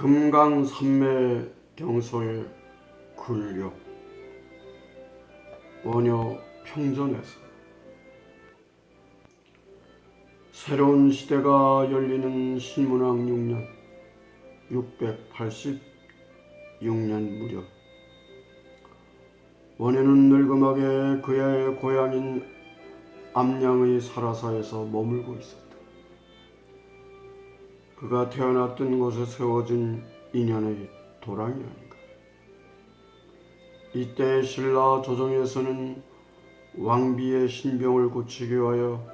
금강산맥경소의 굴력 원효 평전에서 새로운 시대가 열리는 신문왕 6년 686년 무렵 원효는 늙음하게 그의 고향인 암양의 사라사에서 머물고 있었다. 그가 태어났던 곳에 세워진 인연의 도랑이 아닌가. 이때 신라 조정에서는 왕비의 신병을 고치기 위하여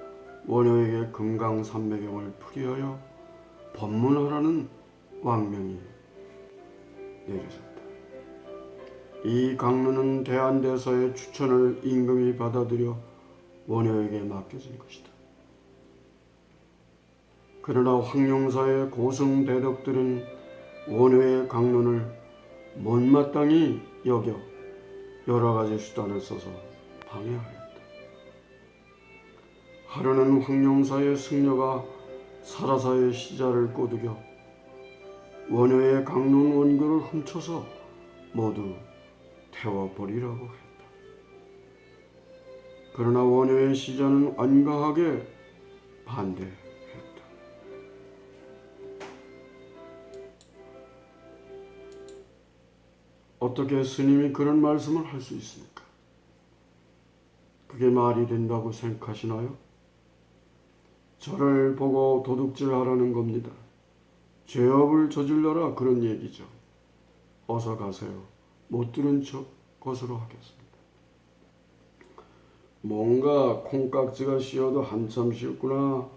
원효에게 금강산매경을 풀이하여 법문하라는 왕명이 내려졌다. 이 강론은 대한대사의 추천을 임금이 받아들여 원효에게 맡겨진 것이다. 그러나 황룡사의 고승대덕들은 원효의 강론을 못마땅히 여겨 여러 가지 수단을 써서 방해하였다. 하루는 황룡사의 승려가 사라사의 시자를 꼬드겨 원효의 강론 원고를 훔쳐서 모두 태워버리라고 했다. 그러나 원효의 시자는 완강하게 반대했다. 어떻게 스님이 그런 말씀을 할 수 있습니까? 그게 말이 된다고 생각하시나요? 저를 보고 도둑질하라는 겁니다. 죄업을 저질러라 그런 얘기죠. 어서 가세요. 못 들은 척 것으로 하겠습니다. 뭔가 콩깍지가 씌어도 한참 씌었구나.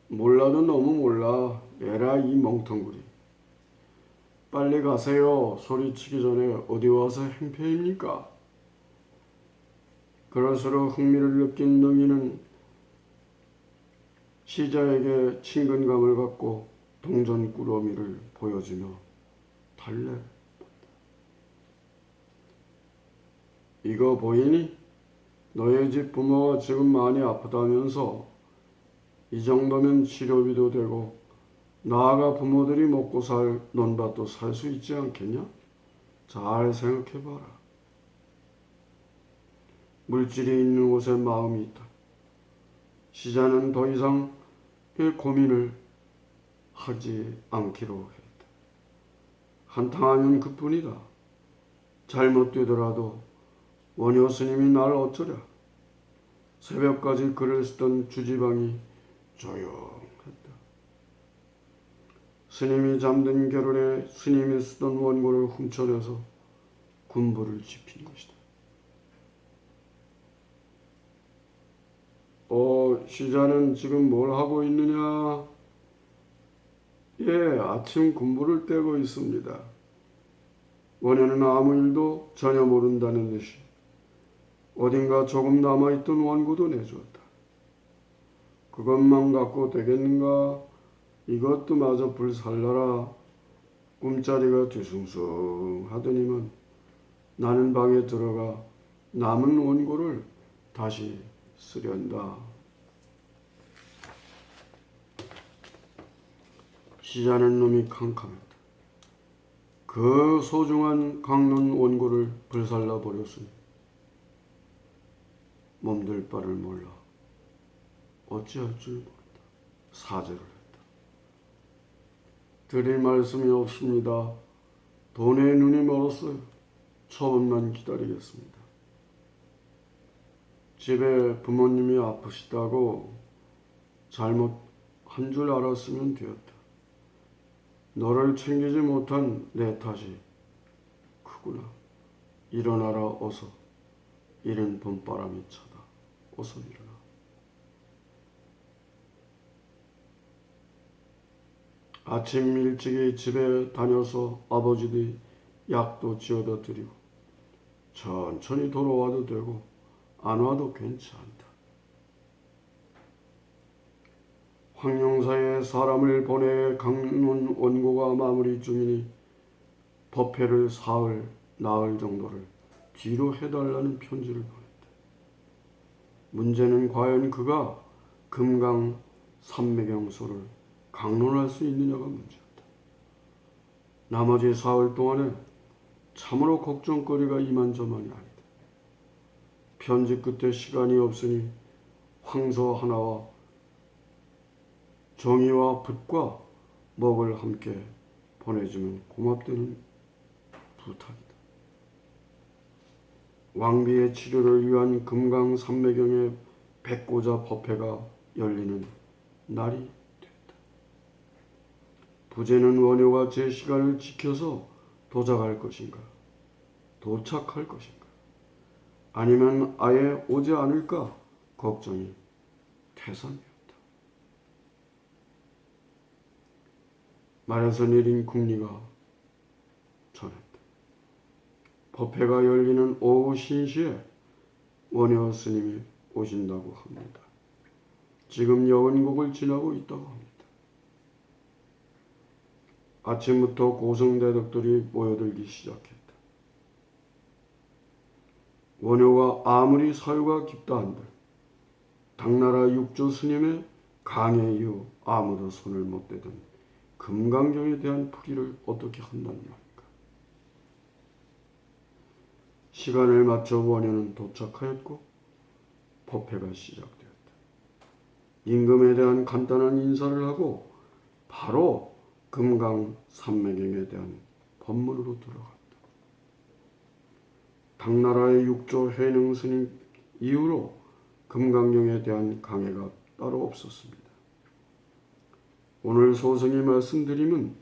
몰라도 너무 몰라. 에라 이 멍텅구리. 빨리 가세요. 소리치기 전에 어디 와서 행패입니까? 그럴수록 흥미를 느낀 능이는 시자에게 친근감을 갖고 동전 꾸러미를 보여주며 달래본다. 이거 보이니? 너의 집 부모가 지금 많이 아프다면서 이 정도면 치료비도 되고 나아가 부모들이 먹고 살 논밭도 살 수 있지 않겠냐? 잘 생각해봐라. 물질이 있는 곳에 마음이 있다. 시자는 더 이상 고민을 하지 않기로 했다. 한탕하면 그뿐이다. 잘못되더라도 원효 스님이 날 어쩌랴. 새벽까지 글을 쓰던 주지방이 조용했다. 스님이 잠든 겨울에 스님이 쓰던 원고를 훔쳐내서 군부를 지핀 것이다. 시자는 지금 뭘 하고 있느냐? 예, 아침 군부를 떼고 있습니다. 원효는 아무 일도 전혀 모른다는 듯이 어딘가 조금 남아있던 원고도 내주었다. 그것만 갖고 되겠는가? 이것도 마저 불살라라. 꿈자리가 뒤숭숭하더니만 나는 방에 들어가 남은 원고를 다시 쓰련다. 시자는 놈이 캄캄했다. 그 소중한 강론 원고를 불살라 버렸으니 몸둘 바를 몰라 어찌할 줄 모른다. 사죄를 했다. 드릴 말씀이 없습니다. 돈에 눈이 멀었어요. 처분만 기다리겠습니다. 집에 부모님이 아프시다고 잘못한 줄 알았으면 되었다. 너를 챙기지 못한 내 탓이 크구나. 일어나라 어서. 이른 봄바람이 차다. 어서 일어나. 아침 일찍이 집에 다녀서 아버지들이 약도 지어다 드리고 천천히 돌아와도 되고 안 와도 괜찮다. 황룡사에 사람을 보내 강론 원고가 마무리 중이니 법회를 사흘, 나흘 정도를 뒤로 해달라는 편지를 보냈다. 문제는 과연 그가 금강 산매경소를 강론할 수 있느냐가 문제였다. 나머지 사흘 동안에 참으로 걱정거리가 이만저만이 아니다. 편지 끝에 시간이 없으니 황소 하나와 종이와 붓과 먹을 함께 보내주면 고맙다는 부탁이다. 왕비의 치료를 위한 금강산매경의 백고자 법회가 열리는 날이 됐다. 부제는 원효가 제 시간을 지켜서 도착할 것인가? 아니면 아예 오지 않을까? 걱정이 태산이었다. 말에서 내린 궁리가 전했다. 법회가 열리는 오후 신시에 원효 스님이 오신다고 합니다. 지금 여원곡을 지나고 있다고 합니다. 아침부터 고성대덕들이 모여들기 시작했다. 원효가 아무리 사유가 깊다 한들 당나라 육조 스님의 강해 이후 아무도 손을 못 대던 금강경에 대한 풀이를 어떻게 한다는 말인가. 시간을 맞춰 원효는 도착하였고 법회가 시작되었다. 임금에 대한 간단한 인사를 하고 바로 금강산매경에 대한 법문으로 들어갔다. 당나라의 육조 회능 스님 이후로 금강경에 대한 강해가 따로 없었습니다. 오늘 소승이 말씀드림은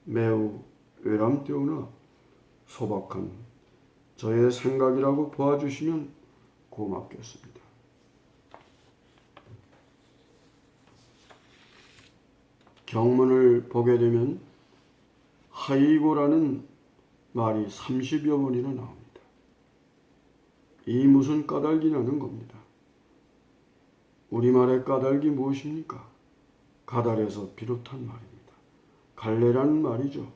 매우 외람되우나 소박한 저의 생각이라고 보아주시면 고맙겠습니다. 경문을 보게 되면 하이고라는 말이 30여 번이나 나옵니다. 이 무슨 까닭이 나는 겁니다. 우리말의 까닭이 무엇입니까? 가달에서 비롯한 말입니다. 갈래라는 말이죠.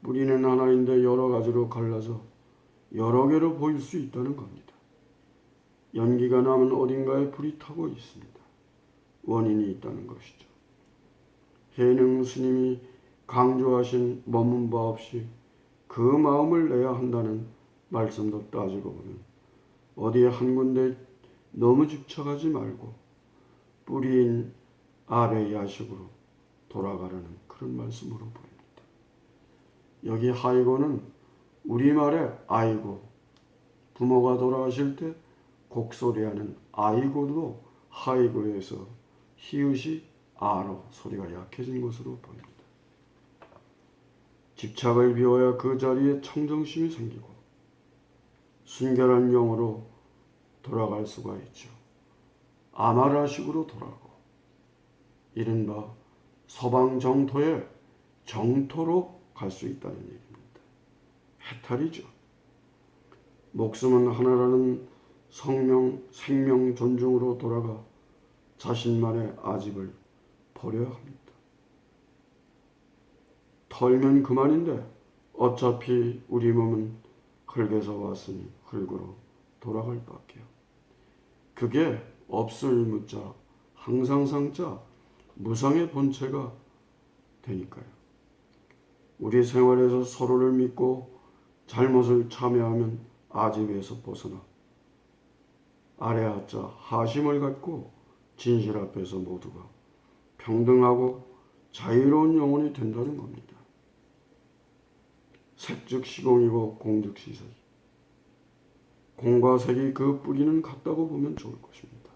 뿌리는 하나인데 여러 가지로 갈라서 여러 개로 보일 수 있다는 겁니다. 연기가 나면 어딘가에 불이 타고 있습니다. 원인이 있다는 것이죠. 해능 스님이 강조하신 머문 바 없이 그 마음을 내야 한다는 말씀도 따지고 보면 어디에 한 군데 너무 집착하지 말고 뿌리인 아래 야식으로 돌아가라는 그런 말씀으로 보입니다. 여기 하이고는 우리말의 아이고, 부모가 돌아가실 때 곡소리하는 아이고도 하이고에서 히읗이 아로 소리가 약해진 것으로 보입니다. 집착을 비워야 그 자리에 청정심이 생기고 순결한 영으로 돌아갈 수가 있죠. 아마라식으로 돌아가고 이른바 서방 정토의 정토로 갈 수 있다는 얘기입니다. 해탈이죠. 목숨은 하나라는 생명 존중으로 돌아가 자신만의 아집을 버려야 합니다. 털면 그만인데 어차피 우리 몸은 흙에서 왔으니 흙으로 돌아갈 밖에요. 그게 없을 무자, 항상상자, 무상의 본체가 되니까요. 우리 생활에서 서로를 믿고 잘못을 참여하면 아집에서 벗어나 아래하자 하심을 갖고 진실 앞에서 모두가 평등하고 자유로운 영혼이 된다는 겁니다. 색즉 시공이고 공즉 시색. 공과 색이 그 뿌리는 같다고 보면 좋을 것입니다.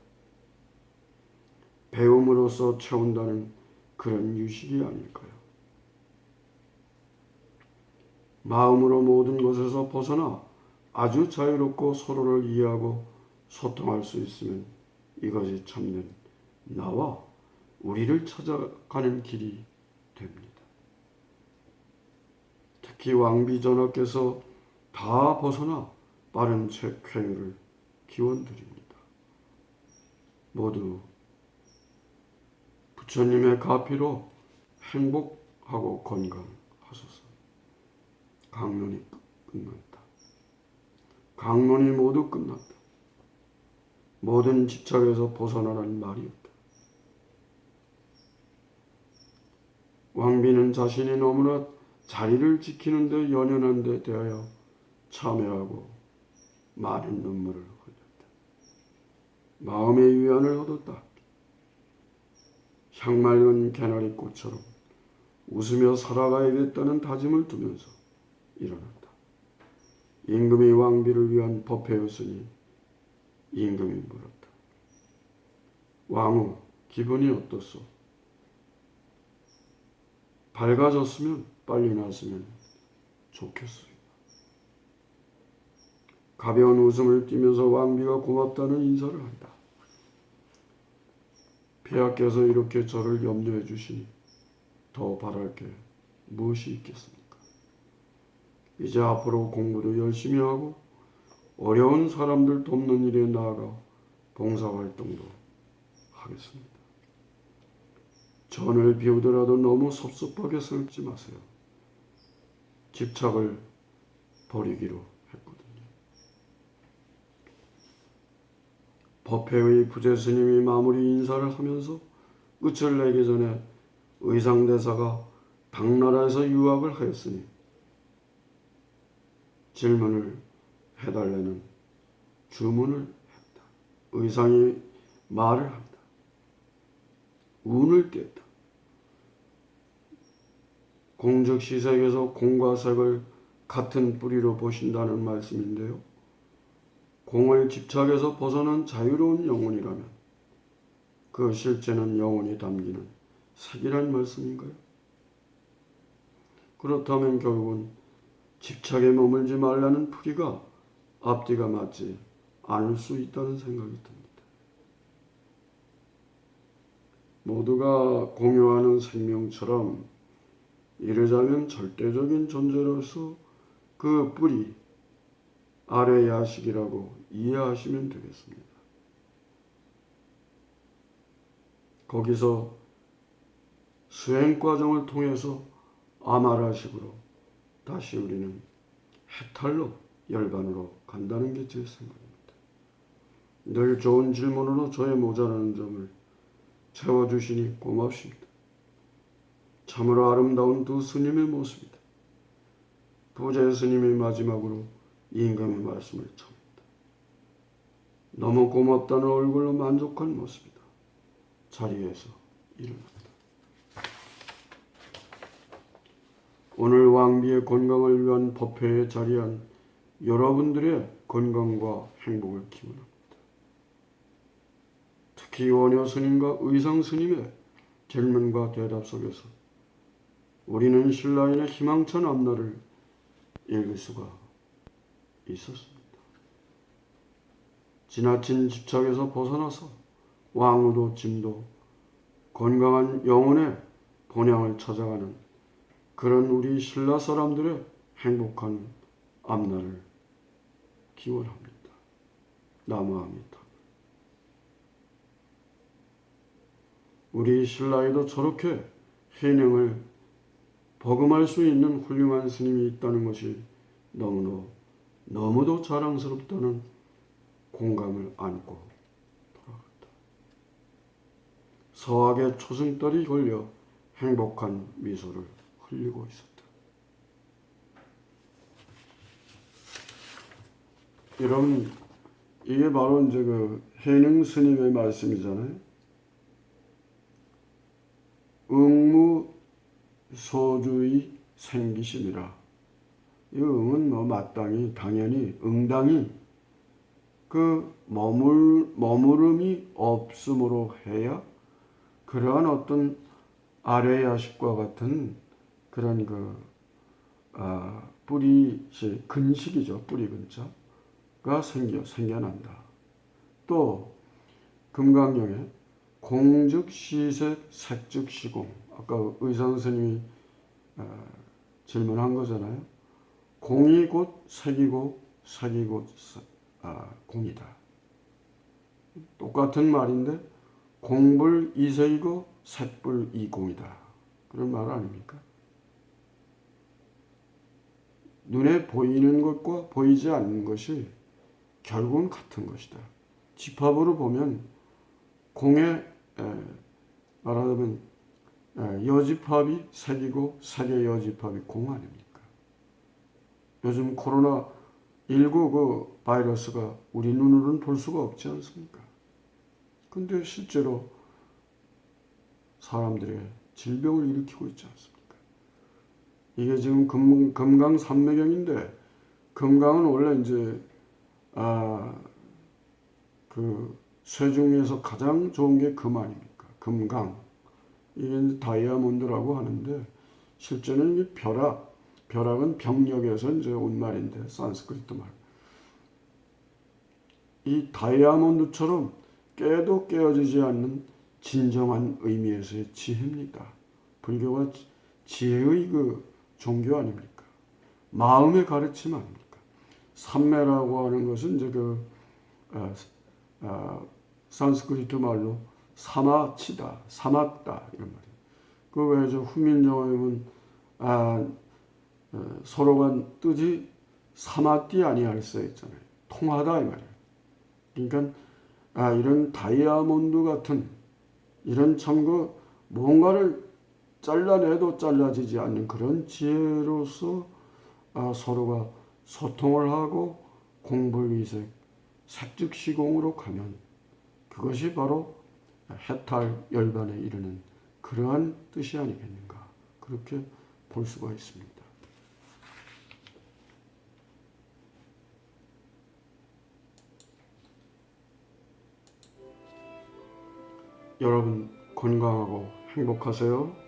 배움으로써 채운다는 그런 유식이 아닐까요? 마음으로 모든 것에서 벗어나 아주 자유롭고 서로를 이해하고 소통할 수 있으면 이것이 참된 나와 우리를 찾아가는 길이 됩니다. 특히 왕비 전하께서 다 벗어나 빠른 쾌유를 기원드립니다. 모두 부처님의 가피로 행복하고 건강하소서. 강론이 끝났다. 강론이 모두 끝났다. 모든 집착에서 벗어나라는 말이었다. 왕비는 자신이 너무나 자리를 지키는 데 연연한 데 대하여 참회하고 많은 눈물을 흘렸다. 마음의 위안을 얻었다. 향맑은 개나리꽃처럼 웃으며 살아가야겠다는 다짐을 두면서 일어났다. 임금이 왕비를 위한 법회였으니 임금이 물었다. 왕후, 기분이 어떻소? 밝아졌으면 빨리 났으면 좋겠어요. 가벼운 웃음을 띠면서 왕비가 고맙다는 인사를 한다. 폐하께서 이렇게 저를 염려해 주시니 더 바랄 게 무엇이 있겠습니까? 이제 앞으로 공부도 열심히 하고 어려운 사람들 돕는 일에 나아가 봉사활동도 하겠습니다. 전을 비우더라도 너무 섭섭하게 살지 마세요. 집착을 버리기로 했거든요. 법회의 부재스님이 마무리 인사를 하면서 끝을 내기 전에 의상대사가 당나라에서 유학을 하였으니 질문을 해달라는 주문을 했다. 의상이 말을 한다. 운을 띄었다. 공적 시색에서 공과 색을 같은 뿌리로 보신다는 말씀인데요. 공을 집착에서 벗어난 자유로운 영혼이라면 그 실제는 영혼이 담기는 색이란 말씀인가요? 그렇다면 결국은 집착에 머물지 말라는 풀이가 앞뒤가 맞지 않을 수 있다는 생각이 듭니다. 모두가 공유하는 생명처럼 이르자면 절대적인 존재로서 그 뿌리 아래 야식이라고 이해하시면 되겠습니다. 거기서 수행 과정을 통해서 아마라식으로 다시 우리는 해탈로 열반으로 간다는 게 제 생각입니다. 늘 좋은 질문으로 저의 모자라는 점을 채워주시니 고맙습니다. 참으로 아름다운 두 스님의 모습이다. 부재 스님이 마지막으로 임금의 말씀을 전했다. 너무 고맙다는 얼굴로 만족한 모습이다. 자리에서 일어났다. 오늘 왕비의 건강을 위한 법회에 자리한 여러분들의 건강과 행복을 기원합니다. 특히 원효 스님과 의상 스님의 질문과 대답 속에서 우리는 신라인의 희망찬 앞날을 읽을 수가 있었습니다. 지나친 집착에서 벗어나서 왕후도 짐도 건강한 영혼의 본향을 찾아가는 그런 우리 신라 사람들의 행복한 앞날을 기원합니다. 나무아미타. 우리 신라에도 저렇게 해능을 버금할 수 있는 훌륭한 스님이 있다는 것이 너무도 자랑스럽다는 공감을 안고 돌아갔다. 서학의 초승달이 걸려 행복한 미소를 흘리고 있었다. 여러분, 이게 바로 이제 그 해능 스님의 말씀이잖아요. 응무소주의 생기심이라. 이 응은 마땅히 당연히 응당히 그 머무름이 없음으로 해야 그러한 어떤 아래 야식과 같은 그런 뿌리 근식이죠. 뿌리 근자가 생겨난다. 또 금강경에 공즉 시색, 색즉 시공. 아까 의사 선생님이 질문한 거잖아요. 공이 곧 색이고 색이 곧 공이다. 똑같은 말인데 공불 이색이고 색불 이공이다. 그런 말 아닙니까? 눈에 보이는 것과 보이지 않는 것이 결국은 같은 것이다. 집합으로 보면 공의 말하자면 여집합이 색이고 색의 여집합이 공 아닙니까? 요즘 코로나19 그 바이러스가 우리 눈으로는 볼 수가 없지 않습니까? 근데 실제로 사람들의 질병을 일으키고 있지 않습니까? 이게 지금 금강산매경인데, 금강은 원래 이제 그 쇠 중에서 가장 좋은 게 금 아닙니까? 금강. 이게 이제 다이아몬드라고 하는데, 실제는 이게 벼락은 병력에서 이제 온 말인데, 산스크리트 말. 이 다이아몬드처럼 깨도 깨어지지 않는 진정한 의미에서의 지혜입니다. 불교가 지혜의 그 종교 아닙니까? 마음의 가르침 아닙니까? 삼매라고 하는 것은 이제 산스크리트 말로 사마치다, 사맞다 이런 말이에요. 그 외에 저 훈민정음에 보면 서로 간 뜻이 사맞디 아니할 수 있잖아요. 통하다 이 말이에요. 그러니까 이런 다이아몬드 같은 이런 참 그 뭔가를 잘라내도 잘라지지 않는 그런 지혜로서 서로가 소통을 하고 공불위색, 색즉시공으로 가면 그것이 바로 해탈 열반에 이르는 그러한 뜻이 아니겠는가, 그렇게 볼 수가 있습니다. 여러분 건강하고 행복하세요.